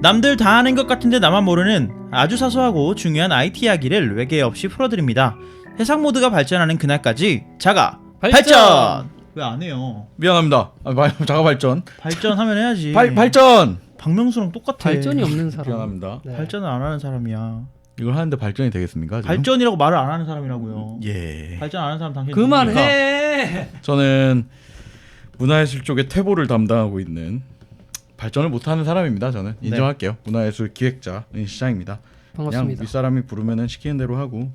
남들 다 아는 것 같은데 나만 모르는 아주 사소하고 중요한 IT 이야기를 외계 없이 풀어드립니다. 해상 모드가 발전하는 그날까지 자가 발전! 왜 안 해요? 미안합니다. 자가 발전. 발전하면 해야지. 발전. 박명수랑 똑같아. 발전이 없는 사람. 미안합니다. 네. 발전을 안 하는 사람이야. 이걸 하는데 발전이 되겠습니까? 지금? 발전이라고 말을 안 하는 사람이라고요. 예. 발전 안 하는 사람 당신 그만해. 저는 문화예술 쪽에 퇴보를 담당하고 있는 발전을 못하는 사람입니다. 저는 인정할게요. 문화예술 기획자인 시장입니다. 그냥 반갑습니다. 윗사람이 부르면은 시키는 대로 하고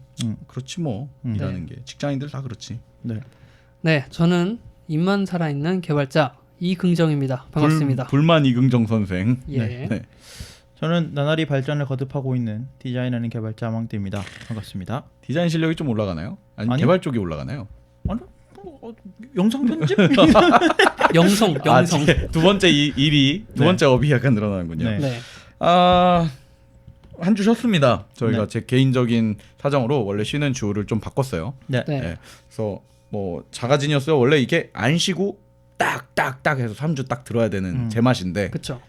그렇지 뭐 일하는 게 직장인들 다 그렇지. 네, 저는 입만 살아있는 개발자 이긍정입니다. 반갑습니다. 불만 이긍정 선생. 예. 네. 저는 나날이 발전을 거듭하고 있는 디자인하는 개발자 아망대입니다. 반갑습니다. 디자인 실력이 좀 올라가나요? 아니 아니요. 개발 쪽이 올라가나요? 아니, 영상 편집? 영성. 두 번째 일이 두 네. 번째 업이 약간 늘어나는군요. 네. 네. 한 주 쉬었습니다. 저희가 네. 제 개인적인 사정으로 원래 쉬는 주를 좀 바꿨어요. 네. 네. 네. 그래서 뭐 자가진이었어요. 원래 이게 안 쉬고 딱딱딱 해서 3주 딱 들어야 되는 제맛인데 그렇죠.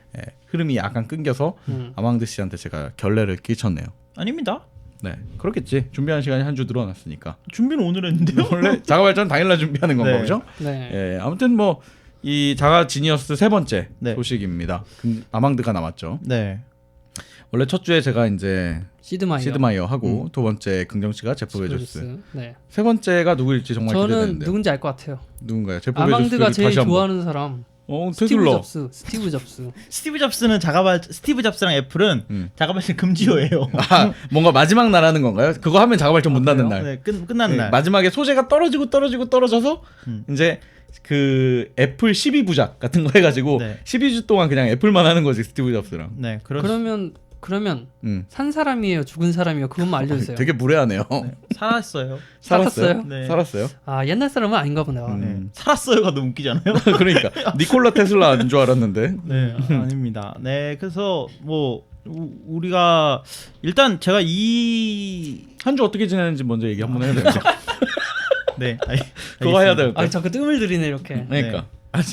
흐름이 약간 끊겨서 아망드 씨한테 제가 결례를 끼쳤네요. 아닙니다. 네, 그렇겠지. 준비하는 시간이 한 주 늘어났으니까. 준비는 오늘 했는데요. 원래 자가발전 당일날 준비하는 건가 네. 보죠? 네. 예, 아무튼 뭐 이 자가지니어스 세 번째 네. 소식입니다. 아망드가 남았죠. 네. 원래 첫 주에 제가 이제 시드마이어 하고 두 번째 긍정 씨가 제프 베조스. 네. 세 번째가 누구일지 정말 저는 기대되는데. 누군지 알 것 같아요. 누군가요? 제프 베조스. 아망드가 제일 좋아하는 사람. 스티브 테슬라. 잡스. 스티브 잡스. 스티브 잡스랑 애플은 자가발전 금지어예요. 아, 뭔가 마지막 날하는 건가요? 그거 하면 자가발전 못 닫는 날. 네, 끝난 날. 마지막에 소재가 떨어져서 이제 그 애플 12부작 같은 거 해가지고 네. 12주 동안 그냥 애플만 하는 거지 스티브 잡스랑. 네, 그러면 산 사람이에요, 죽은 사람이에요? 그것만 알려주세요. 되게 무례하네요. 네, 살았어요. 살았어요? 네. 살았어요? 아, 옛날 사람은 아닌가 보네요. 네. 살았어요가 너무 웃기잖아요. 그러니까 니콜라 테슬라인 줄 알았는데. 네, 아닙니다. 네, 그래서 뭐 우리가 일단 제가 이 한 주 어떻게 지내는지 먼저 얘기 한번 해야 되죠. 네, 그거 해야 돼요. 아, 자꾸 뜸을 들이네 이렇게. 그러니까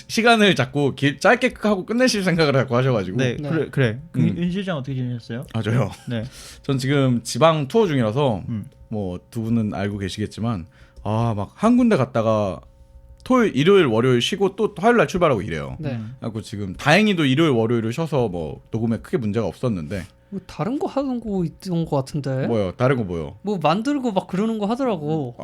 시간을 자꾸 짧게 하고 끝내실 생각을 자꾸 하셔가지고. 네, 네. 그래. 윤 실장 어떻게 지내셨어요? 아 저요. 네, 전 지금 지방 투어 중이라서 뭐 두 분은 알고 계시겠지만 막 한 군데 갔다가 일요일 월요일 쉬고 또 화요일 날 출발하고 이래요. 네. 그리고 지금 다행히도 일요일 월요일을 쉬어서 뭐 녹음에 크게 문제가 없었는데. 뭐 다른 거 하는 거 있던 거 같은데. 뭐요? 다른 거 뭐요? 뭐 만들고 막 그러는 거 하더라고.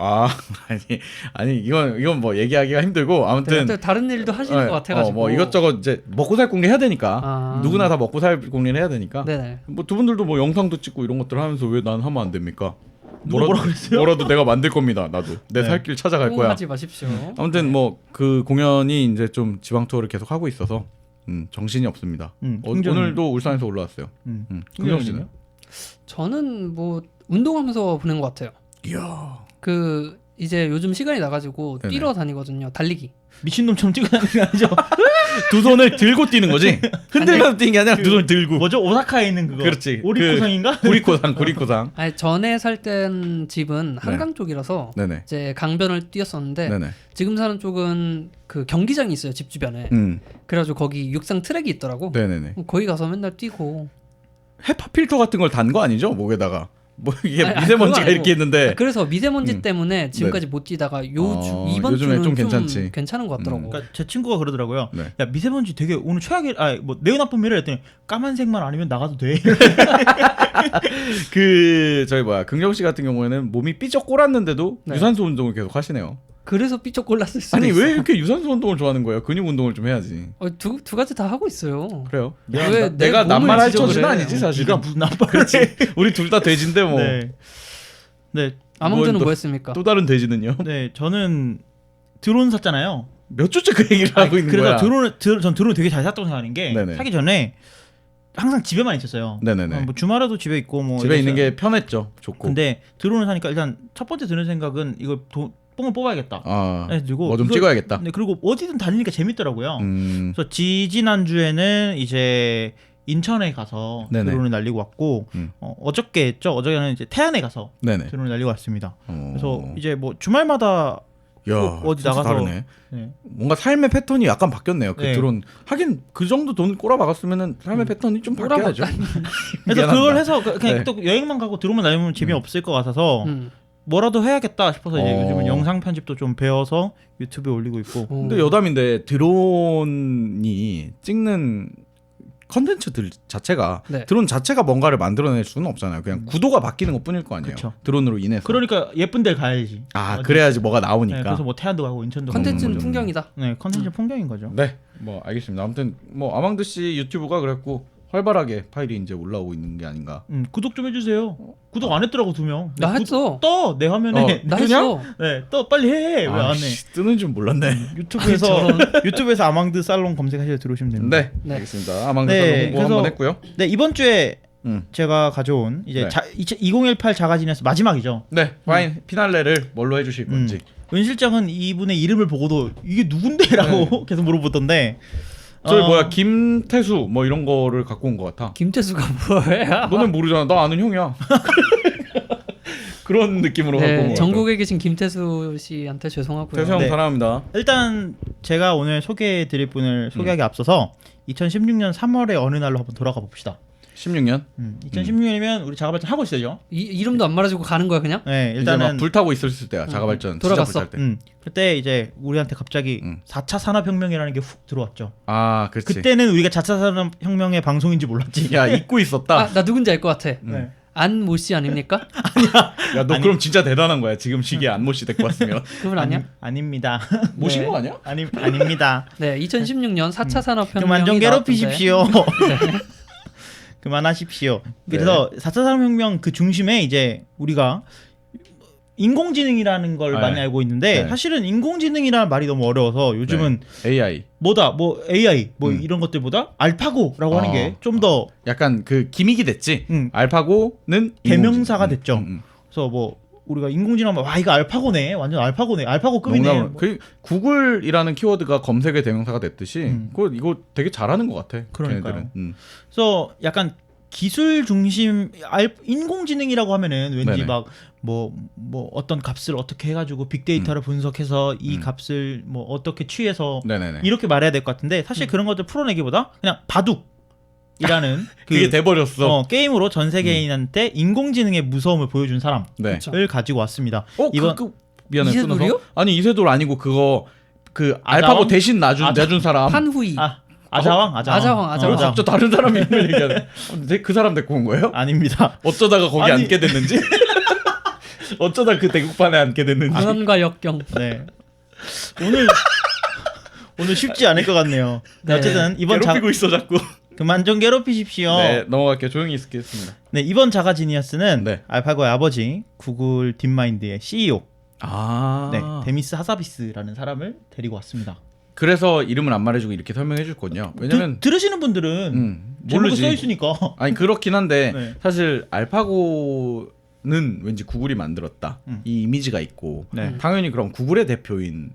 아니 이건 뭐 얘기하기가 힘들고 아무튼 다른 일도 하시는 것 같아가지고. 뭐 이것저것 이제 먹고 살 공리 해야 되니까 누구나 다 먹고 살 공리를 해야 되니까. 네네. 뭐 두 분들도 뭐 영상도 찍고 이런 것들 하면서 왜 난 하면 안 됩니까? 뭐라 그랬어요? 뭐라도 내가 만들 겁니다. 나도 내 살 길 찾아갈 거야. 하지 마십시오. 아무튼 뭐 그 공연이 이제 좀 지방 투어를 계속 하고 있어서 정신이 없습니다. 오늘도 울산에서 올라왔어요. 긍정 씨는? 저는 뭐 운동하면서 보낸 것 같아요. 이야. 그 이제 요즘 시간이 나가지고 네네. 뛰러 다니거든요. 달리기. 미친놈처럼 뛰고 다니는 게 아니죠? 두 손을 들고 뛰는 거지? 흔들면서 뛰는 게 아니라 두 손을 들고. 뭐죠? 오사카에 있는 그거. 그렇지. 오리코상인가? 구리코상. 아니 전에 살 땐 집은 한강 쪽이라서 네네. 이제 강변을 뛰었었는데 네네. 지금 사는 쪽은 그 경기장이 있어요, 집 주변에. 그래가지고 거기 육상 트랙이 있더라고. 네네네. 거기 가서 맨날 뛰고. 헤파 필터 같은 걸 단 거 아니죠? 목에다가. 뭐 이게 아니, 미세먼지가 그거 이렇게 있는데. 그래서 미세먼지 때문에 지금까지 못 뛰다가 이번 요즘에 주는 좀 괜찮지. 괜찮은 것 같더라고. 그러니까 제 친구가 그러더라고요. 네. 야, 미세먼지 되게 오늘 최악이 뭐 내용 나쁨이래 했더니 까만색만 아니면 나가도 돼. 저희 긍정 씨 같은 경우에는 몸이 삐쩍 꼴았는데도 네. 유산소 운동을 계속 하시네요. 그래서 삐쩍 골랐을 수도 아니 있어. 왜 이렇게 유산소 운동을 좋아하는 거예요? 근육 운동을 좀 해야지. 두 가지 다 하고 있어요. 그래요? 왜 내가 내 몸을 남말 할 지적을 처지는 해? 아니지 사실. 네가 무슨 나빠를 그렇지. 우리 둘 다 돼지인데 뭐. 네. 네. 아몽드는 뭐 했습니까? 또 다른 돼지는요? 네, 저는 드론 샀잖아요. 몇 주째 그 얘기를 하고 있는 그래서 거야. 전 드론 되게 잘 샀다고 생각하는 게 네네. 사기 전에 항상 집에만 있었어요. 네네네. 뭐 주말에도 집에 있고 뭐 집에 있는 이랬어요. 게 편했죠. 좋고. 근데 드론을 사니까 일단 첫 번째 드는 생각은 이걸 뽕을 뽑아야겠다. 그래가지고 뭐 좀 찍어야겠다. 네, 그리고 어디든 다니니까 재밌더라고요. 음. 그래서 지지난주에는 이제 인천에 가서 네네. 드론을 날리고 왔고 어저께는 이제 태안에 가서 네네. 드론을 날리고 왔습니다. 어. 그래서 이제 뭐 주말마다 야, 어디 진짜 나가서 다르네. 네. 뭔가 삶의 패턴이 약간 바뀌었네요. 그 네. 드론 하긴 그 정도 돈 꼬라박았으면은 삶의 패턴이 좀 바뀌어야죠. 그래서 미안합니다. 그걸 해서 그냥 네. 또 여행만 가고 드론만 다니면 재미없을 것 같아서 뭐라도 해야겠다 싶어서 이제 요즘은 영상 편집도 좀 배워서 유튜브에 올리고 있고. 근데 여담인데 드론이 찍는 컨텐츠들 자체가 네. 드론 자체가 뭔가를 만들어낼 수는 없잖아요. 그냥 구도가 바뀌는 것뿐일 거 아니에요. 그쵸. 드론으로 인해서. 그러니까 예쁜 데 가야지. 아 어디. 그래야지 뭐가 네, 나오니까. 그래서 뭐 태안도 가고 인천도 컨텐츠는 가고. 풍경이다. 네, 컨텐츠 풍경인 거죠. 네, 뭐 알겠습니다. 아무튼 뭐 아망드 씨 유튜브가 그랬고 활발하게 파일이 이제 올라오고 있는 게 아닌가. 구독 좀 해주세요. 구독 안 했더라고 2명. 나 했어. 떠 내 화면에. 나 뜨냐? 했어. 네, 떠 빨리 해. 왜 안 해? 아이씨, 뜨는 줄 몰랐네. 유튜브에서 아망드 살롱 검색하셔서 들어오시면 됩니다. 네, 네. 알겠습니다. 아망드 네, 살롱 홍보 그래서- 한번 했고요. 네, 이번 주에 제가 가져온 이제 네. 2018 자가진에서 마지막이죠. 네, 파인 피날레를 뭘로 해주실 건지. 은 실장은 이분의 이름을 보고도 이게 누군데라고 계속 물어보던데. 저희 뭐야 김태수 뭐 이런 거를 갖고 온 것 같아. 김태수가 뭐야? 너는 모르잖아. 나 아는 형이야. 그런 느낌으로 갖고 온 네, 것 전국에 계신 김태수 씨한테 죄송하고요. 같아. 태수 형 네. 사랑합니다. 일단 제가 오늘 소개해드릴 분을 소개하기 앞서서 2016년 3월의 어느 날로 한번 돌아가 봅시다. 16년. 2016년이면 우리 자가발전 하고 있어요. 이름도 안 말해주고 가는 거야 그냥? 네, 일단은 막 일단은 불타고 있었을 때야. 자가발전 돌아갔어. 진짜 불탈 때. 그때 이제 우리한테 갑자기 4차 산업혁명이라는 게 훅 들어왔죠. 아, 그렇지. 그때는 우리가 4차 산업혁명의 방송인지 몰랐지. 야 잊고 있었다. 아, 나 누군지 알 것 같아. 네. 안모 씨 아닙니까? 야 너 그럼 진짜 대단한 거야. 지금 시기에 안모 씨 데리고 왔으면. 그분 아니야? 아닙니다. 모신 네. 거 아니야? 아닙니다. 네, 2016년 4차 산업혁명이 그만 좀 나왔던데. 괴롭히십시오. 그만하십시오. 그래서 4차 산업혁명 그 중심에 이제 우리가 인공지능이라는 걸 네. 많이 알고 있는데 네. 사실은 인공지능이라는 말이 너무 어려워서 요즘은 AI. 뭐다 뭐 AI 뭐 이런 것들보다 알파고라고 하는 게 좀 더 약간 그 기믹이 됐지. 알파고는 대명사가 인공지능. 됐죠. 그래서 뭐 우리가 인공지능 하면 와 이거 알파고네 완전 알파고네 알파고급이네. 농담으로. 그 구글이라는 키워드가 검색의 대명사가 됐듯이 이거 되게 잘하는 것 같아. 그러니까요. 걔네들은. 그래서 약간 기술 중심 인공지능이라고 하면은 왠지 네네. 막 뭐 어떤 값을 어떻게 해가지고 빅데이터를 분석해서 이 값을 뭐 어떻게 취해서 네네네. 이렇게 말해야 될 것 같은데 사실 그런 것들 풀어내기보다 그냥 바둑이라는 그게 돼버렸어. 게임으로 전 세계인한테 인공지능의 무서움을 보여준 사람을 네. 가지고 왔습니다. 이번 미안해 이세돌이요? 끊어서. 아니 이세돌 아니고 그거 그 아자왕? 알파고 대신 내준 사람. 판후이. 아자왕. 아자왕. 진짜 다른 사람 이름을 얘기하네. 그 사람 데리고 온 거예요? 아닙니다. 어쩌다가 거기 아니. 앉게 됐는지. 어쩌다 그 대국판에 앉게 됐는지. 강원과 역경. 네. 오늘 쉽지 않을 것 같네요. 네. 어쨌든 이번 괴롭히고 있어 자꾸. 그만 좀 괴롭히십시오. 네, 넘어갈게요. 조용히 있겠습니다. 네, 이번 자가 지니어스는 네. 알파고의 아버지 구글 딥마인드의 CEO 아. 네, 데미스 하사비스라는 사람을 데리고 왔습니다. 그래서 이름을 안 말해주고 이렇게 설명해 줬거든요. 왜냐면 들으시는 분들은 제목에 모르지. 써 있으니까. 아니 그렇긴 한데 네. 사실 알파고는 왠지 구글이 만들었다 이 이미지가 있고 네. 당연히 그럼 구글의 대표인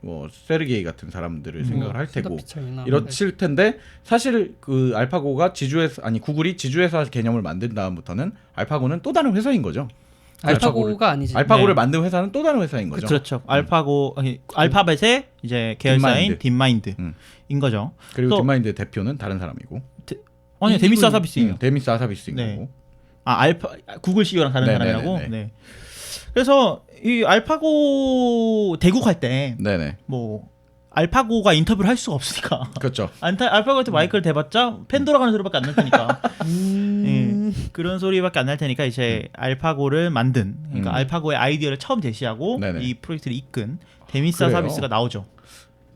뭐 세르게이 같은 사람들을 생각을 할 테고 스타피처이나 이렇실 텐데 사실 그 알파고가 지주회사 아니 구글이 지주회사 개념을 만든 다음부터는 알파고는 또 다른 회사인 거죠. 알파고가 아니지. 알파고를 네. 만든 회사는 또 다른 회사인 거죠. 그렇죠. 알파고 알파벳의 이제 계열사인 딥마인드인 거죠. 그리고 또- 딥마인드의 대표는 다른 사람이고. 아니 데미스 하사비스예요. 데미스 하사비스인 네. 거고. 구글 CEO랑 다른 네네네네. 사람이라고. 네. 그래서 이 알파고 대국할 때 네네. 뭐 알파고가 인터뷰를 할 수가 없으니까. 그렇죠. 알파고한테 마이크를 대봤자 팬 돌아가는 소리밖에 안 날 테니까. 예, 그런 소리밖에 안 날 테니까 이제 알파고를 만든 그러니까 알파고의 아이디어를 처음 제시하고 네네. 이 프로젝트를 이끈 데미스 그래요. 하사비스가 나오죠.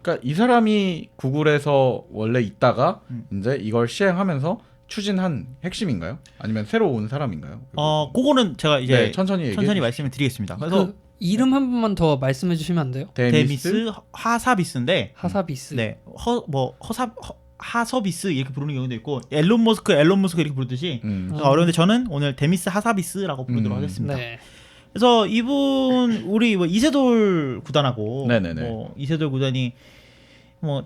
그러니까 이 사람이 구글에서 원래 있다가 이제 이걸 시행하면서 추진한 핵심인가요? 아니면 새로 온 사람인가요? 그거는 제가 이제 네, 천천히 얘기해 말씀을 드리겠습니다. 그래서 그 이름 한 번만 더 말씀해 주시면 안 돼요? 데미스 하사비스인데 하사비스. 네, 하서비스 이렇게 부르는 경우도 있고 앨런 머스크 이렇게 부르듯이 어려운데 저는 오늘 데미스 하사비스라고 부르도록 하겠습니다. 네. 그래서 이분 우리 뭐 이세돌 구단하고 네네네. 뭐 이세돌 구단이 뭐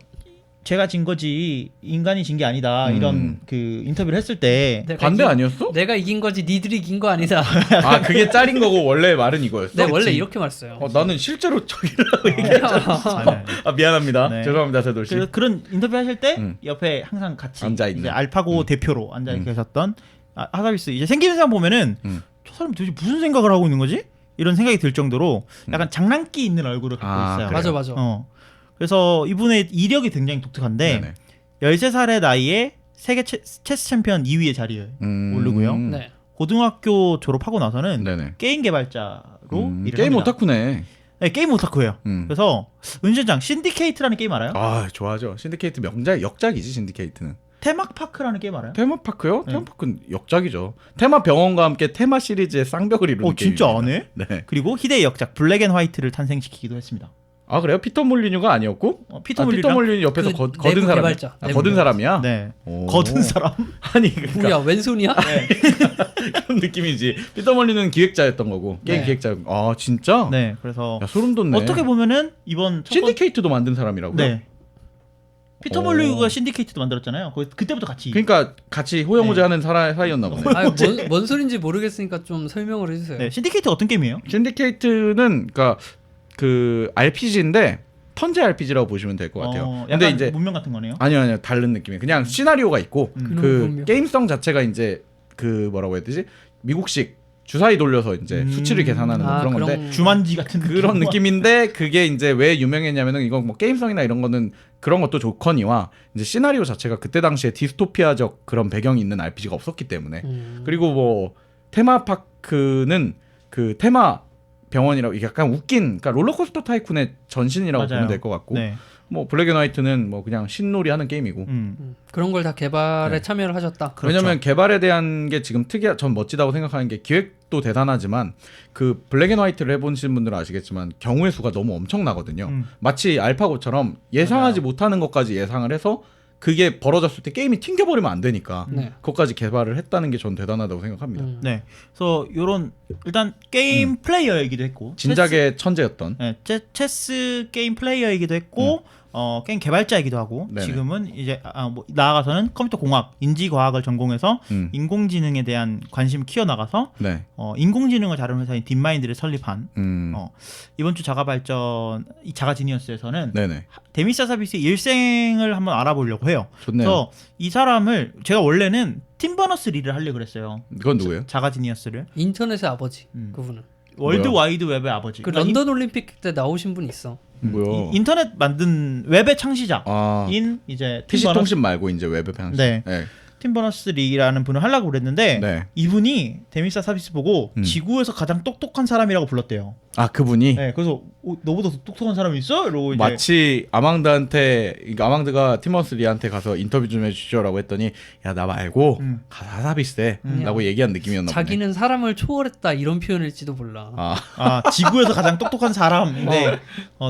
제가 진 거지 인간이 진 게 아니다 이런 그 인터뷰를 했을 때 반대 아니었어? 내가 이긴 거지 니들이 이긴 거 아니다. 아 그게 짤인 거고 원래 말은 이거였어? 네 원래 이렇게 말했어요. 나는 실제로 저기라고 얘기했잖아. 미안합니다. 네. 죄송합니다 제돌씨. 그런 인터뷰 하실 때 옆에 항상 같이 앉아있는. 이제 알파고 대표로 앉아 계셨던 하사비스 이제 생기는 사람 보면은 저 사람 도대체 무슨 생각을 하고 있는 거지? 이런 생각이 들 정도로 약간 장난기 있는 얼굴을 갖고 있어요. 맞아 맞아. 그래서 이분의 이력이 굉장히 독특한데 네네. 13살의 나이에 세계 체스 챔피언 2위의 자리에 오르고요. 네. 고등학교 졸업하고 나서는 네네. 게임 개발자로 일을 게임 합니다. 오타쿠네. 네, 게임 오타쿠예요. 그래서 은신장 신디케이트라는 게임 알아요? 아 좋아하죠. 신디케이트 역작이지 신디케이트는. 테마파크라는 게임 알아요? 테마파크요? 테마파크는 역작이죠. 테마병원과 함께 테마 시리즈의 쌍벽을 이루는 진짜 게임입니다. 안 해? 네. 그리고 희대의 역작 블랙 앤 화이트를 탄생시키기도 했습니다. 아 그래요? 피터 몰리뉴가 아니었고? 피터 몰리뉴 옆에서 그 거든 내부 사람. 개발자. 내부 거든 사람이야? 네. 오. 거든 사람? 아니 그러니까 뭐야 왼손이야? 그런 느낌이지. 피터 몰리뉴는 기획자였던 거고 게임 네. 기획자. 아 진짜? 네. 그래서 야 소름 돋네. 어떻게 보면은 이번 첫 신디케이트도 만든 사람이라고요? 네. 피터 오. 몰리뉴가 신디케이트도 만들었잖아요. 그때부터 같이. 그러니까 같이 호영호재하는 사이였나 보네. 아, 뭔 소린지 모르겠으니까 좀 설명을 해주세요. 네. 신디케이트 어떤 게임이에요? 신디케이트는 그러니까 그 RPG인데 턴제 RPG라고 보시면 될 것 같아요. 약간 근데 이제 문명 같은 거네요. 아니요 다른 느낌이에요. 그냥 시나리오가 있고 그 문명. 게임성 자체가 이제 그 뭐라고 해야 되지? 미국식 주사위 돌려서 이제 수치를 계산하는 뭐 그런 건데 주만지 같은 그런 느낌인데 그게 이제 왜 유명했냐면은 이건 뭐 게임성이나 이런 거는 그런 것도 좋거니와 이제 시나리오 자체가 그때 당시에 디스토피아적 그런 배경이 있는 RPG가 없었기 때문에 그리고 뭐 테마파크는 그 테마 병원이라고 이게 약간 웃긴 그러니까 롤러코스터 타이쿤의 전신이라고 맞아요. 보면 될 것 같고 네. 뭐 블랙 앤 화이트는 뭐 그냥 신놀이 하는 게임이고 그런 걸 다 개발에 네. 참여를 하셨다. 왜냐면 개발에 대한 게 지금 전 멋지다고 생각하는 게 기획도 대단하지만 그 블랙 앤 화이트를 해보신 분들은 아시겠지만 경우의 수가 너무 엄청나거든요. 마치 알파고처럼 예상하지 못하는 것까지 예상을 해서 그게 벌어졌을 때 게임이 튕겨버리면 안 되니까 네. 그것까지 개발을 했다는 게 전 대단하다고 생각합니다. 네. 그래서 요런 일단 게임 플레이어이기도 했고 진작의 천재였던 체스 게임 플레이어이기도 했고 게임 개발자이기도 하고 네네. 지금은 이제 뭐 나아가서는 컴퓨터 공학, 인지과학을 전공해서 인공지능에 대한 관심을 키워나가서 네. 인공지능을 다루는 회사인 딥마인드를 설립한 음. 이번 주 자가발전 이 자가지니어스에서는 네네. 데미사 서비스의 일생을 한번 알아보려고 해요. 좋네요. 그래서 이 사람을 제가 원래는 팀 버너스 리를 하려고 그랬어요. 그건 누구예요? 자가지니어스를 인터넷의 아버지 그분은. 월드 뭐야? 와이드 웹의 아버지. 그 그러니까 런던 올림픽 때 나오신 분 있어. 뭐야? 인터넷 만든 웹의 창시자인 아, 이제 PC 팀 버너스 통신 말고 이제 웹에 편집. 네. 네. 팀 버너스 리라는 분을 하려고 그랬는데 네. 이분이 데미사 서비스 보고 지구에서 가장 똑똑한 사람이라고 불렀대요. 아 그분이 네, 그래서 너보다 더 똑똑한 사람이 있어? 이러고 이제 마치 아망드한테 그러니까 아망드가 티머스 리한테 가서 인터뷰 좀 해주죠라고 했더니 야 나 말고 가사비스라고 얘기한 느낌이었나 보네. 자기는 사람을 초월했다 이런 표현일지도 몰라. 지구에서 가장 똑똑한 사람인데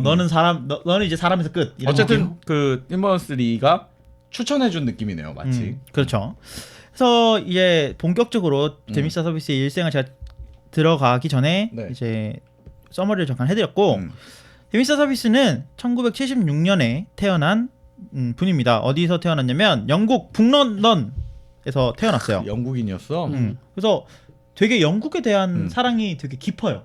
너는 사람 너는 이제 사람에서 끝. 이런 어쨌든 느낌? 그 티머스 리가 추천해준 느낌이네요, 마치. 그렇죠. 그래서 이제 본격적으로 데미사 서비스의 일생을 제가 들어가기 전에 네. 이제 서머리를 잠깐 해드렸고 데미사 서비스는 1976년에 태어난 분입니다. 어디서 태어났냐면 영국 북런던에서 태어났어요. 영국인이었어. 그래서 되게 영국에 대한 사랑이 되게 깊어요.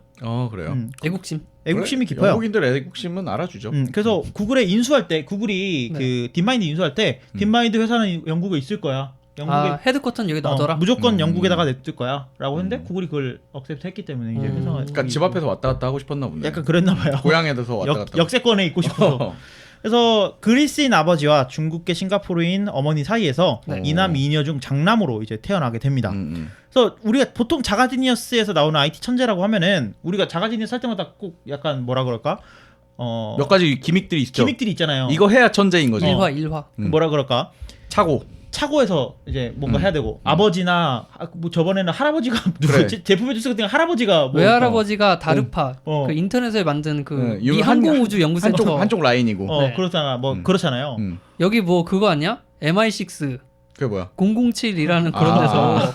그래요. 애국심. 애국심이 그래? 깊어요. 영국인들 애국심은 알아주죠. 그래서 구글에 인수할 때 구글이 네. 그 딥마인드 인수할 때 딥마인드 회사는 영국에 있을 거야. 영국에 헤드쿼터는 여기 놔둬라. 무조건 영국에다가 냅둘 거야라고 했는데 구글이 그걸 억셉트했기 때문에 이제 회사가 그러니까 집 앞에서 왔다 갔다 하고 싶었나 보네. 약간 그랬나 봐요. 고향에서 왔다 갔다. 역세권에 있고 싶어서. 그래서 그리스인 아버지와 중국계 싱가포르인 어머니 사이에서 이남 이녀 중 장남으로 이제 태어나게 됩니다. 그래서 우리가 보통 자가지니어스에서 나오는 IT 천재라고 하면은 우리가 자가지니어스 할 때마다 꼭 약간 뭐라 그럴까? 몇 가지 기믹들이 있죠. 기믹들이 있잖아요. 이거 해야 천재인 거지. 일화. 뭐라 그럴까? 차고에서 이제 뭔가 해야 되고 아버지나 뭐 저번에는 할아버지가 그래. 제품에 주스 같은 할아버지가 뭐 외할아버지가 다르파 어. 그 인터넷에 만든 그 네, 미 항공우주 연구센터 한쪽 라인이고. 네. 그렇잖아 뭐 그렇잖아요. 여기 뭐 그거 아니야? MI6 그게 뭐야? 007이라는 그런 데서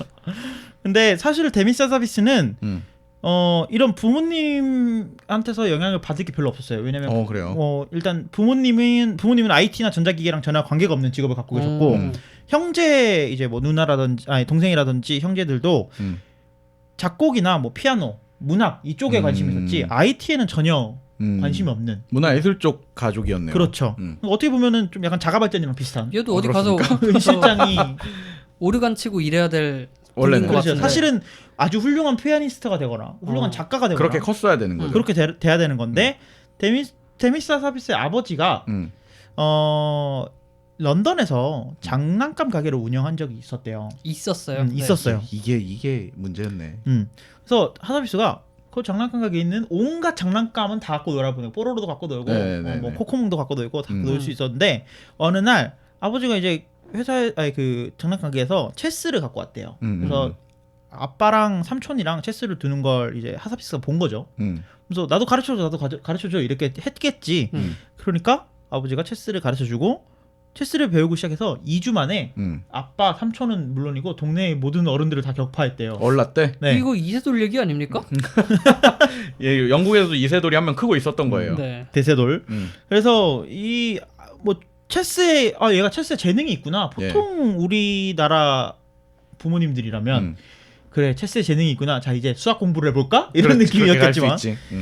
근데 사실 데미사 서비스는 이런 부모님한테서 영향을 받을 게 별로 없었어요. 왜냐면 그래요. 일단 부모님은 IT나 전자기기랑 전혀 관계가 없는 직업을 갖고 계셨고 형제 이제 뭐 누나라든지 동생이라든지 형제들도 작곡이나 뭐 피아노, 문학 이쪽에 관심이 있었지 IT에는 전혀 관심이 없는 문화예술 쪽 가족이었네요. 그렇죠. 어떻게 보면은 좀 약간 자가발전이랑 비슷한. 얘도 어디 가서 실장이 오르간 치고 일해야 될 원래는 그렇죠. 사실은 아주 훌륭한 피아니스트가 되거나 훌륭한 작가가 되거나 그렇게 컸어야 되는 거죠. 그렇게 돼야 되는 건데 데미스 하사비스의 아버지가 런던에서 장난감 가게를 운영한 적이 있었대요. 있었어요. 있었어요. 이게 문제였네. 그래서 하사비스가 그 장난감 가게에 있는 온갖 장난감은 다 갖고 놀아보내고 뽀로로도 갖고 놀고 뭐 코코몽도 갖고 놀고 다 놀 수 있었는데 어느 날 아버지가 이제 회사에 그 장난감 가게에서 체스를 갖고 왔대요. 그래서 아빠랑 삼촌이랑 체스를 두는 걸 이제 하사비스가 본 거죠. 그래서 나도 가르쳐줘 이렇게 했겠지. 그러니까 아버지가 체스를 가르쳐주고 체스를 배우고 시작해서 2주 만에 아빠 삼촌은 물론이고 동네의 모든 어른들을 다 격파했대요. 얼랐대? 네. 이거 이세돌 얘기 아닙니까? 예, 영국에서도 이세돌이 한 명 크고 있었던 거예요. 네. 대세돌. 그래서 이 뭐 체스에 얘가 체스에 재능이 있구나. 보통 우리나라 부모님들이라면 그래 체스에 재능이 있구나. 자 이제 수학 공부를 해볼까? 이런 느낌이었겠지만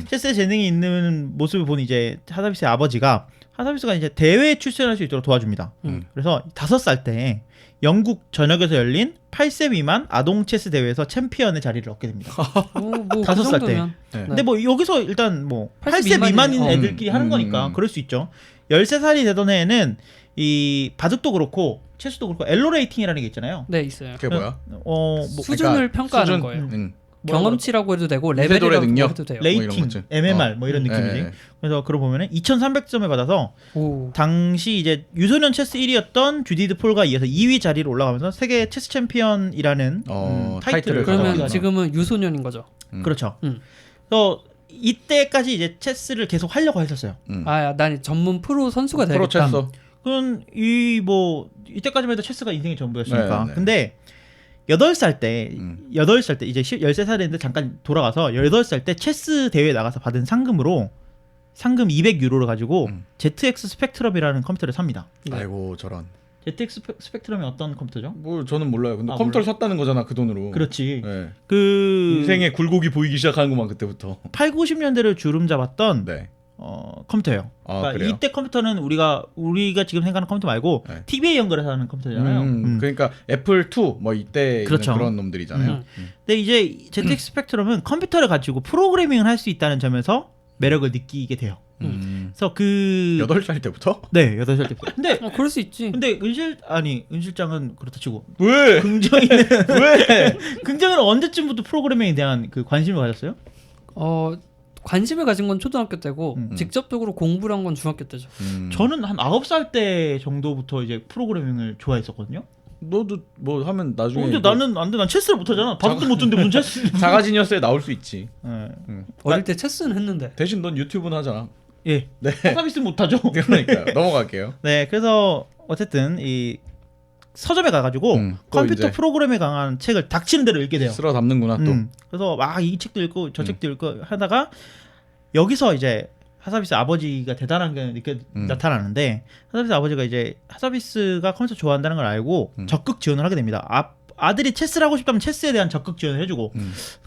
체스에 재능이 있는 모습을 본 이제 하사비스의 아버지가 하사비스가 이제 대회에 출전할 수 있도록 도와줍니다. 그래서 5살 때 영국 전역에서 열린 8세 미만 아동 체스 대회에서 챔피언의 자리를 얻게 됩니다. 뭐 5살 때. 근데 뭐 여기서 일단 뭐 8세 미만인 애들끼리 하는 거니까 그럴 수 있죠. 13살이 되던 해에는 이 바둑도 그렇고 체스도 그렇고 엘로 레이팅이라는 게 있잖아요. 네, 있어요. 그게 뭐야? 수준을 평가하는 거예요. 경험치라고 해도 되고 레벨이라고 해도 돼요. 레이팅, MMR 뭐 이런 느낌이지. 그래서 그러고 보면은 2,300점을 받아서 당시 이제 유소년 체스 1위였던 주디드 폴과 이어서 2위 자리로 올라가면서 세계 체스 챔피언이라는 타이틀을 그러면 지금은 유소년인 거죠. 그렇죠. 그래서 이때까지 이제 체스를 계속 하려고 했었어요. 난 전문 프로 선수가 되겠다. 프로 체스. 그럼 이때까지만 해도 체스가 인생의 전부였으니까. 네네. 근데 8살 때 이제 13살이 됐는데 잠깐 돌아가서 8살 때 체스 대회에 나가서 받은 상금 200유로를 가지고 ZX 스펙트럼이라는 컴퓨터를 삽니다. 아이고 저런. ZX 스펙트럼이 어떤 컴퓨터죠? 뭐 저는 몰라요. 근데 컴퓨터를 샀다는 거잖아 그 돈으로. 그렇지. 네. 그 인생의 굴곡이 보이기 시작하는구만 그때부터. 8, 90년대를 주름 잡았던 컴퓨터예요. 그러니까 이때 컴퓨터는 우리가 지금 생각하는 컴퓨터 말고 TV에 연결해서 하는 컴퓨터잖아요. 그러니까 애플 2 뭐 이때 그렇죠. 그런 놈들이잖아요. 근데 이제 ZX 스펙트럼은 컴퓨터를 가지고 프로그래밍을 할 수 있다는 점에서 매력을 느끼게 돼요. 그래서 8살 때부터? 네, 8살 때부터. 근데 그럴 수 있지. 근데 은 실장은 그렇다 치고 왜? 긍정이는 언제쯤부터 프로그래밍에 대한 그 관심을 가졌어요? 관심을 가진 건 초등학교 때고 직접적으로 공부를 한 건 중학교 때죠. 저는 한 9살 때 정도부터 이제 프로그래밍을 좋아했었거든요. 너도 뭐 하면 나중에. 근데 나는 안 돼. 난 체스를 못 하잖아. 바둑도 못 두는데 무슨 체스? 자가지니어스에 나올 수 있지. 어릴 때 체스는 했는데. 대신 넌 유튜브는 하잖아. 예. 네. 서비스는 못 하죠. 그러니까요. 넘어갈게요. 네. 그래서 어쨌든 이 서점에 가가지고 컴퓨터 프로그램에 관한 책을 닥치는 대로 읽게 돼요. 쓸어 담는구나 또. 그래서 막 이 책도 읽고 저 책도 읽고 하다가 여기서 이제 하사비스 아버지가 대단한 게 나타나는데 하사비스 아버지가 이제 하사비스가 컴퓨터 좋아한다는 걸 알고 적극 지원을 하게 됩니다. 아들이 체스를 하고 싶다면 체스에 대한 적극 지원을 해주고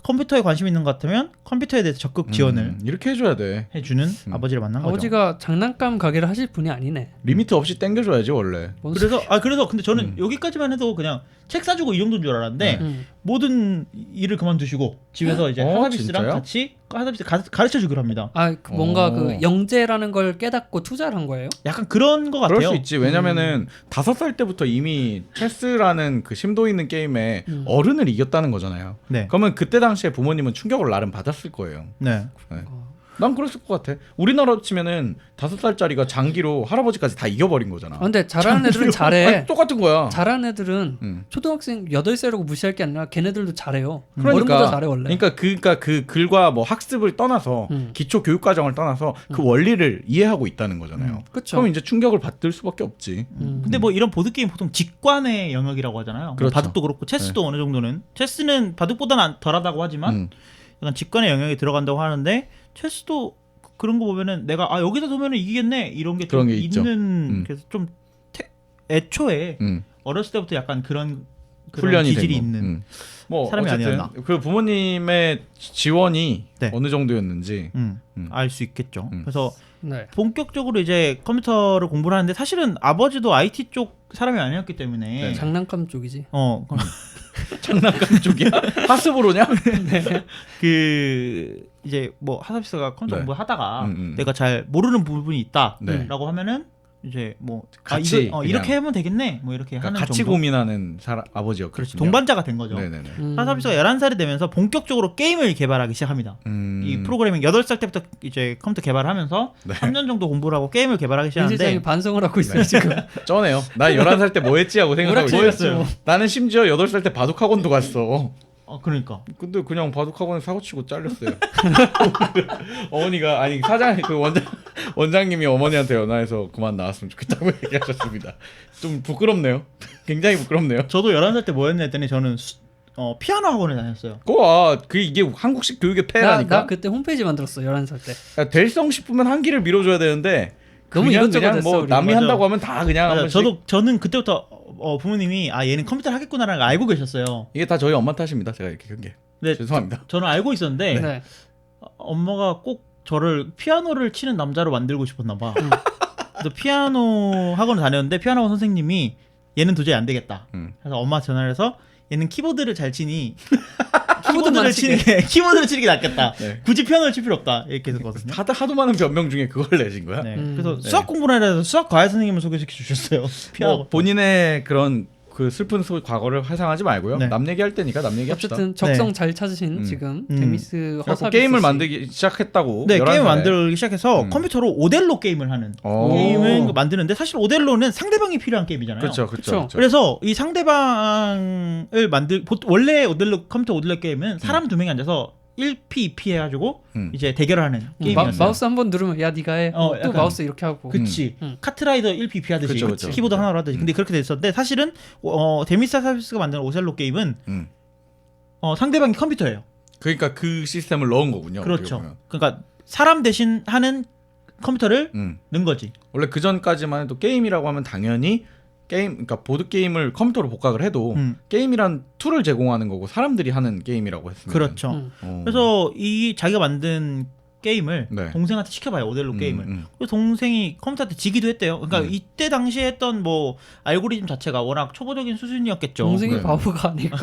컴퓨터에 관심 있는 것 같으면 컴퓨터에 대해서 적극 지원을 이렇게 해줘야 돼. 해주는 아버지를 만난 거죠. 아버지가 장난감 가게를 하실 분이 아니네. 리미트 없이 땡겨줘야지 원래. 그래서 근데 저는 여기까지만 해도 그냥 책 사주고 이 정도인 줄 알았는데 모든 일을 그만두시고 집에서 이제 하사비스랑 같이 하사비스 가르쳐 주기로 합니다. 뭔가 그 영재라는 걸 깨닫고 투자를 한 거예요? 약간 그런 것 같아요. 그럴 수 있지. 왜냐면은 5살 때부터 이미 체스라는 그 심도 있는 게임에 어른을 이겼다는 거잖아요. 네. 그러면 그때 당시에 부모님은 충격을 나름 받았을 거예요. 네. 난 그랬을 것 같아. 우리나라로 치면은 5살짜리가 장기로 할아버지까지 다 이겨버린 거잖아. 근데 잘하는 애들은 잘해. 아니, 똑같은 거야. 잘하는 애들은 초등학생 8살이라고 무시할 게 아니라 걔네들도 잘해요. 그러니까, 어른보다 잘해 원래. 그러니까 그 글과 뭐 학습을 떠나서 기초 교육 과정을 떠나서 그 원리를 이해하고 있다는 거잖아요. 그럼 이제 충격을 받을 수밖에 없지. 근데 뭐 이런 보드 게임 보통 직관의 영역이라고 하잖아요. 그렇죠. 바둑도 그렇고 체스도 어느 정도는 체스는 바둑보다는 덜하다고 하지만 약간 직관의 영역이 들어간다고 하는데 체스도 그런 거 보면은 내가 여기다 두면은 이기겠네 이런 게 좀 있는 그래서 좀 애초에 어렸을 때부터 약간 그런 기질이 있는 뭐 사람이 아니었나. 그 부모님의 지원이 네. 어느 정도였는지 알 수 있겠죠. 그래서 네. 본격적으로 이제 컴퓨터를 공부를 하는데 사실은 아버지도 IT 쪽 사람이 아니었기 때문에 네. 장난감 쪽이지. 장난감 쪽이야? 하스브로냐? 네. 그 이제 뭐 하사비스가 컴퓨터 네. 공부하다가 내가 잘 모르는 부분이 있다라고 네. 하면은 이제 뭐 같이 이렇게 하면 되겠네 뭐 이렇게 하는 같이 정도. 고민하는 아버지였거든요. 그렇지. 동반자가 된 거죠. 네네네. 하사비스가 11살이 되면서 본격적으로 게임을 개발하기 시작합니다. 이 프로그래밍 8살 때부터 이제 컴퓨터 개발을 하면서 네. 3년 정도 공부를 하고 게임을 개발하기 실장이 시작하는데 반성을 하고 있어요 지금. 쩌네요. 나 11살 때 뭐 했지 하고 생각하고 뭐였어요? 나는 심지어 8살 때 바둑학원도 갔어. 그러니까 근데 그냥 바둑학원에 사고치고 잘렸어요. 어머니가 아니 사장 그 원장님이 어머니한테 전화해서 그만 나왔으면 좋겠다고 얘기하셨습니다. 좀 부끄럽네요. 굉장히 부끄럽네요. 저도 11살 때 뭐 했나 했더니 저는 피아노 학원에 다녔어요. 이게 한국식 교육의 나 폐해라니까. 그때 홈페이지 만들었어 11살 때. 그러니까 될성 싶으면 한기를 밀어줘야 되는데 너무 그냥 이것저것 했어, 뭐 우리. 남이 맞아. 한다고 하면 다 그냥 한 맞아요. 번씩. 저는 그때부터 부모님이 얘는 컴퓨터를 하겠구나라는 걸 알고 계셨어요. 이게 다 저희 엄마 탓입니다. 제가 이렇게 한 게. 네, 죄송합니다. 저는 알고 있었는데 네. 엄마가 꼭 저를 피아노를 치는 남자로 만들고 싶었나 봐. 그래서 피아노 학원을 다녔는데 피아노 학원 선생님이 얘는 도저히 안 되겠다. 그래서 엄마 전화를 해서 얘는 키보드를 잘 치니 키보드를 치는 게 낫겠다. 네. 굳이 피아노를 칠 필요 없다. 이렇게 했거든요. 하도 많은 변명 중에 그걸 내신 거야? 네. 그래서 수학 공부를 해서 수학 과외 선생님을 소개시켜 주셨어요. 뭐 본인의 그런 그 슬픈 과거를 회상하지 말고요. 네. 남 얘기할 때니까 남 얘기합시다. 어쨌든 적성 잘 찾으신 지금 데미스 그래갖고 허사비스 게임을 씨. 만들기 시작했다고. 네, 11살에. 게임을 만들기 시작해서 컴퓨터로 오델로 게임을 하는 게임을 만드는데 사실 오델로는 상대방이 필요한 게임이잖아요. 그렇죠. 그래서 이 상대방을 원래 컴퓨터 오델로 게임은 사람 2명이 앉아서 1P, 2P 해가지고 이제 대결을 하는 게임이었어요. 마우스 한 번 누르면 야 네가 해. 또 약간, 마우스 이렇게 하고. 그치. 카트라이더 1P, 2P 하듯이 그쵸. 키보드 하나로 하듯이. 근데 그렇게 됐었는데 사실은 데미스 서비스가 만든 오셀로 게임은 상대방이 컴퓨터예요. 그러니까 그 시스템을 넣은 거군요. 그렇죠. 그러니까 사람 대신 하는 컴퓨터를 넣은 거지. 원래 그 전까지만 해도 게임이라고 하면 당연히 그러니까 보드 게임을 컴퓨터로 복각을 해도 게임이란 툴을 제공하는 거고 사람들이 하는 게임이라고 했습니다. 그렇죠. 그래서 이 자기가 만든 게임을 네. 동생한테 시켜봐요. 오델로 게임을. 그래서 동생이 컴퓨터한테 지기도 했대요. 그러니까 이때 당시에 했던 뭐 알고리즘 자체가 워낙 초보적인 수준이었겠죠. 동생이 네. 바보가 아닐까.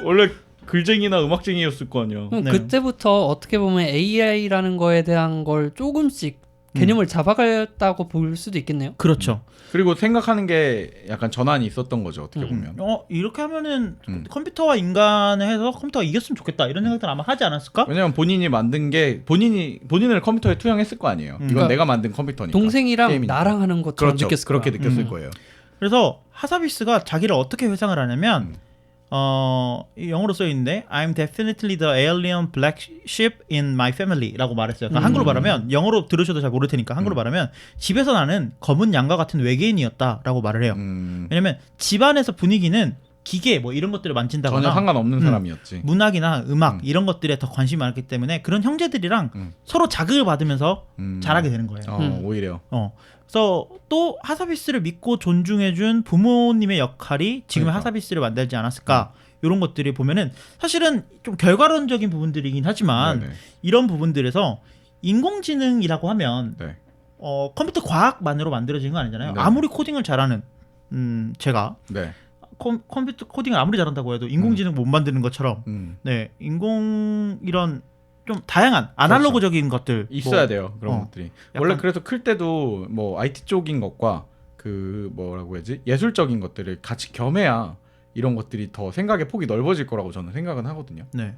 원래 글쟁이나 음악쟁이였을 거 아니야. 네. 그때부터 어떻게 보면 AI라는 거에 대한 걸 조금씩 개념을 잡아갔다고 볼 수도 있겠네요. 그렇죠. 그리고 생각하는 게 약간 전환이 있었던 거죠. 어떻게 보면. 이렇게 하면은 컴퓨터와 인간을 해서 컴퓨터가 이겼으면 좋겠다 이런 생각들 아마 하지 않았을까? 왜냐면 본인이 만든 게 본인을 컴퓨터에 투영했을 거 아니에요. 이건 그러니까 내가 만든 컴퓨터니까. 동생이랑 게임이니까. 나랑 하는 것처럼 그렇죠. 느꼈을 그렇게 거야. 느꼈을 거예요. 그래서 하사비스가 자기를 어떻게 회상을 하냐면 영어로 써 있는데 I'm definitely the alien black sheep in my family라고 말했어요. 그러니까 한글로 말하면 영어로 들으셔도 잘 모를 테니까 한글로 말하면 집에서 나는 검은 양과 같은 외계인이었다라고 말을 해요. 왜냐면 집안에서 분위기는 기계 뭐 이런 것들을 만진다거나 전혀 상관없는 사람이었지. 문학이나 음악 이런 것들에 더 관심이 많았기 때문에 그런 형제들이랑 서로 자극을 받으면서 자라게 되는 거예요. 오히려. 그래서 또 하사비스를 믿고 존중해준 부모님의 역할이 지금의 그러니까. 하사비스를 만들지 않았을까 이런 것들이 보면은 사실은 좀 결과론적인 부분들이긴 하지만 네네. 이런 부분들에서 인공지능이라고 하면 네. 컴퓨터 과학만으로 만들어진 건 아니잖아요. 네. 아무리 코딩을 잘하는 제가 네. 컴퓨터 코딩을 아무리 잘한다고 해도 인공지능 못 만드는 것처럼 네 이런 좀 다양한 아날로그적인 것들 있어야 돼요. 그런 것들이. 약간- 원래 그래서 클 때도 뭐 IT 쪽인 것과 그 뭐라고 해야지 예술적인 것들을 같이 겸해야 이런 것들이 더 생각의 폭이 넓어질 거라고 저는 생각은 하거든요. 네.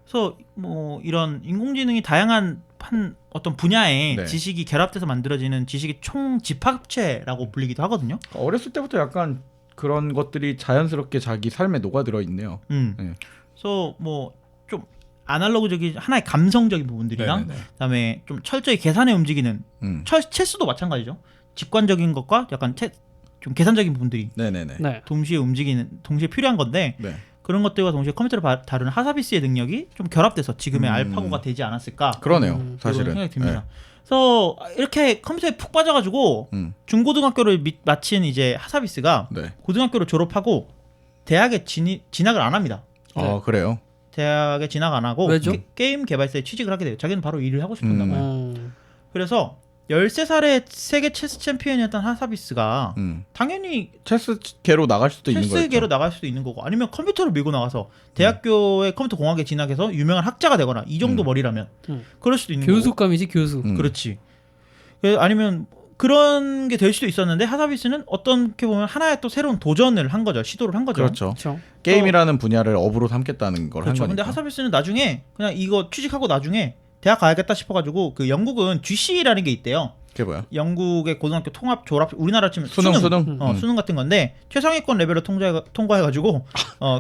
그래서 뭐 이런 인공지능이 다양한 어떤 분야의 네. 지식이 결합돼서 만들어지는 지식의 총 집합체라고 불리기도 하거든요. 어렸을 때부터 약간 그런 것들이 자연스럽게 자기 삶에 녹아들어 있네요. 네. 그래서 뭐 좀 아날로그적인 하나의 감성적인 부분들이랑 네네네. 그다음에 좀 철저히 계산에 움직이는 체스도 마찬가지죠. 직관적인 것과 약간 좀 계산적인 부분들이 네네네. 네. 동시에 움직이는 동시에 필요한 건데 네. 그런 것들과 동시에 컴퓨터를 다루는 하사비스의 능력이 좀 결합돼서 지금의 알파고가 되지 않았을까? 그러네요. 사실은. 생각이 듭니다. 그래서 이렇게 컴퓨터에 푹 빠져가지고 중고등학교를 마친 이제 하사비스가 네. 고등학교를 졸업하고 대학에 진학을 안 합니다. 그래요? 대학에 진학 안 하고 왜죠? 게임 개발사에 취직을 하게 돼요. 자기는 바로 일을 하고 싶었나 봐요. 음. 그래서 13살에 세계 체스 챔피언이었던 하사비스가 당연히 체스계로 나갈 수도 있는 거죠. 체스계로 나갈 수도 있는 거고 아니면 컴퓨터를 밀고 나가서 대학교에 컴퓨터 공학에 진학해서 유명한 학자가 되거나 이 정도 머리라면 그럴 수도 있는 거고. 교수감이지 교수. 그렇지. 아니면 그런 게 될 수도 있었는데 하사비스는 어떻게 보면 하나의 또 새로운 도전을 한 거죠. 시도를 한 거죠. 그렇죠. 그렇죠. 게임이라는 분야를 업으로 삼겠다는 걸 한 그렇죠. 거니까. 근데 하사비스는 나중에 그냥 이거 취직하고 나중에 대학 가야겠다 싶어가지고 그 영국은 GC라는 게 있대요. 그게 뭐야? 영국의 고등학교 통합 졸업 우리나라 치면 수능. 수능 같은 건데 최상위권 레벨을 통과해가지고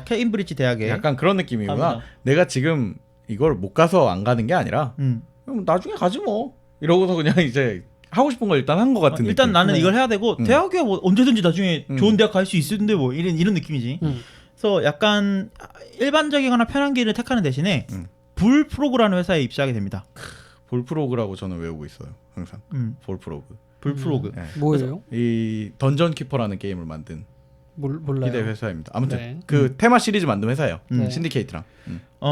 케임브리지 대학에 약간 그런 느낌이구나. 갑니다. 내가 지금 이걸 못 가서 안 가는 게 아니라 그럼 나중에 가지 뭐 이러고서 그냥 이제 하고 싶은 걸 일단 한 것 같은 일단 느낌. 나는 이걸 해야 되고 대학에 뭐 언제든지 나중에 좋은 대학 갈 수 있는데 뭐 이런 느낌이지. 그래서 약간 일반적이거나 편한 길을 택하는 대신에 불프로그라는 회사에 입사하게 됩니다. 볼프로그라고 저는 외우고 있어요. 항상. 볼프로그. 불프로그. 네. 뭐예요? 이 던전 키퍼라는 게임을 만든 몰라요. 기대 회사입니다. 아무튼 네. 그 테마 시리즈 만든 회사예요. 네. 신디케이트랑.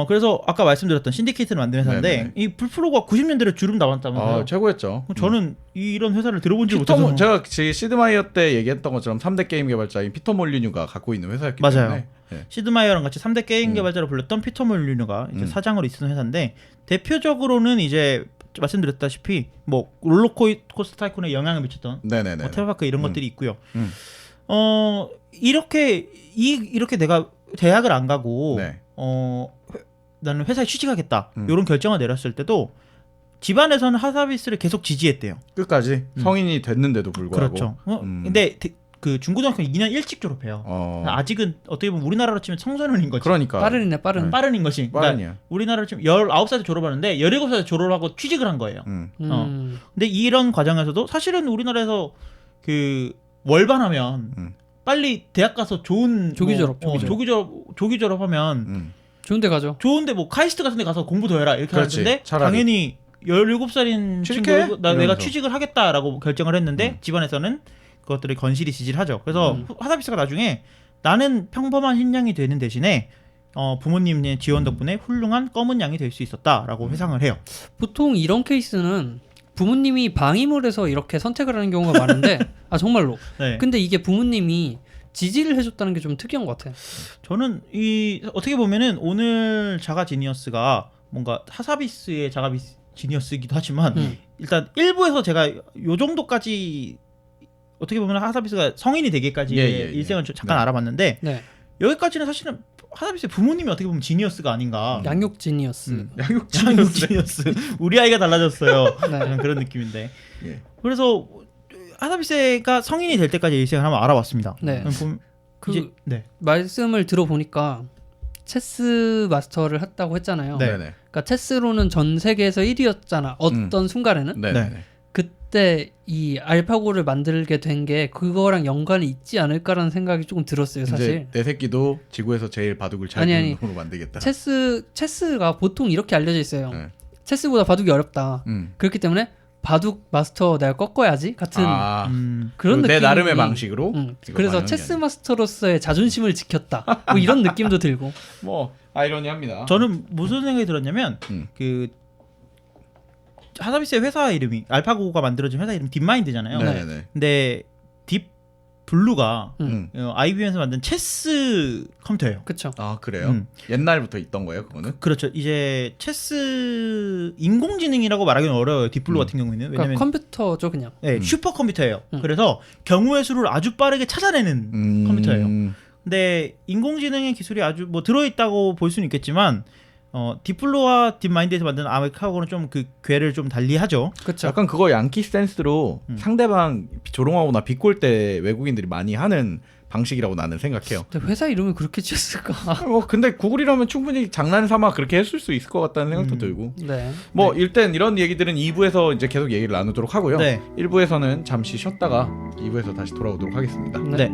그래서 아까 말씀드렸던 신디케이트를 만든 회사인데 네네. 이 불프로가 90년대를 주름 담았다면서요. 최고였죠. 저는 이런 회사를 들어본지 못해서 제가 시드마이어 때 얘기했던 것처럼 3대 게임 개발자인 피터 몰리뉴가 갖고 있는 회사였기 맞아요. 때문에 네. 시드마이어랑 같이 3대 게임 개발자로 불렸던 피터 몰리뉴가 이제 사장으로 있었던 회사인데 대표적으로는 이제 말씀드렸다시피 뭐 롤러코스터 타이쿤에 영향을 미쳤던 네네네. 테마파크 이런 것들이 있고요. 이렇게 내가 대학을 안 가고 네. 나는 회사에 취직하겠다 이런 결정을 내렸을 때도 집안에서는 하사비스를 계속 지지했대요. 끝까지 성인이 됐는데도 불구하고. 그렇죠. 근데 그 중고등학교 2년 일찍 졸업해요. 아직은 어떻게 보면 우리나라로 치면 청소년인 거지. 그러니까. 빠른이네 빠른. 빠른인 것이. 빠른이야. 우리나라로 치면 19살에 졸업하는데 17살에 졸업하고 취직을 한 거예요. 근데 이런 과정에서도 사실은 우리나라에서 그 월반하면 빨리 대학 가서 좋은 조기 졸업, 조기 졸업하면 좋은데 가죠. 좋은데 뭐 카이스트 같은 데 가서 공부 더 해라 이렇게 그렇지, 하는데 차라리. 당연히 17살인 취직해? 친구 내가 이러면서. 취직을 하겠다라고 결정을 했는데 집안에서는 그것들을 건실히 지지를 하죠. 그래서 하사비스가 나중에 나는 평범한 흰양이 되는 대신에 부모님의 지원 덕분에 훌륭한 검은 양이 될 수 있었다라고 회상을 해요. 보통 이런 케이스는 부모님이 방임을 해서 이렇게 선택을 하는 경우가 많은데 정말로. 네. 근데 이게 부모님이 지지를 해줬다는 게 좀 특이한 것 같아요. 저는 어떻게 보면은 오늘 자가 지니어스가 뭔가 하사비스의 자가 지니어스이기도 하지만 일단 일부에서 제가 요 정도까지 어떻게 보면 하사비스가 성인이 되기까지의 일생을 잠깐 알아봤는데 네. 여기까지는 사실은 하사비스의 부모님이 어떻게 보면 지니어스가 아닌가. 양육 지니어스. 양육 지니어스. 우리 아이가 달라졌어요. 네. 그런 느낌인데. 예. 그래서 하사비스가 성인이 될 때까지 일생을 한번 알아봤습니다. 네. 네. 말씀을 들어보니까 체스 마스터를 했다고 했잖아요. 네. 네네. 그러니까 체스로는 전 세계에서 1위였잖아. 어떤 순간에는. 네네. 그때 이 알파고를 만들게 된 게 그거랑 연관이 있지 않을까라는 생각이 조금 들었어요, 사실. 이제 내 새끼도 지구에서 제일 바둑을 잘 두는 놈으로 만들겠다. 체스가 보통 이렇게 알려져 있어요. 네. 체스보다 바둑이 어렵다. 그렇기 때문에 바둑 마스터 내가 꺾어야지 같은 그런 내 느낌이 나름의 방식으로. 그래서 체스 마스터로서의 자존심을 지켰다. 뭐 이런 느낌도 들고. 뭐 아이러니합니다. 저는 무슨 생각이 들었냐면 그 하사비스의 회사 이름이 알파고가 만들어진 회사 이름 딥마인드잖아요. 네네. 근데 딥블루가 IBM에서 만든 체스 컴퓨터예요. 그렇죠. 아 그래요? 옛날부터 있던 거예요, 그거는? 그렇죠. 이제 체스 인공지능이라고 말하기는 어려워요. 딥블루 같은 경우에는. 그러니까 왜냐면 컴퓨터죠, 그냥. 네, 슈퍼컴퓨터예요. 그래서 경우의 수를 아주 빠르게 찾아내는 컴퓨터예요. 근데 인공지능의 기술이 아주 뭐 들어있다고 볼 수는 있겠지만 딥블루와 딥마인드에서 만든 알파고는 좀 그 궤를 좀 달리하죠. 그렇죠. 약간 그거 양키 스탠스로 상대방 조롱하거나 비꼴 때 외국인들이 많이 하는 방식이라고 나는 생각해요. 근데 회사 이름을 그렇게 지었을까? 근데 구글이라면 충분히 장난 삼아 그렇게 했을 수 있을 것 같다는 생각도 들고. 네. 뭐 일단 이런 얘기들은 2부에서 이제 계속 얘기를 나누도록 하고요. 네. 1부에서는 잠시 쉬었다가 2부에서 다시 돌아오도록 하겠습니다. 네.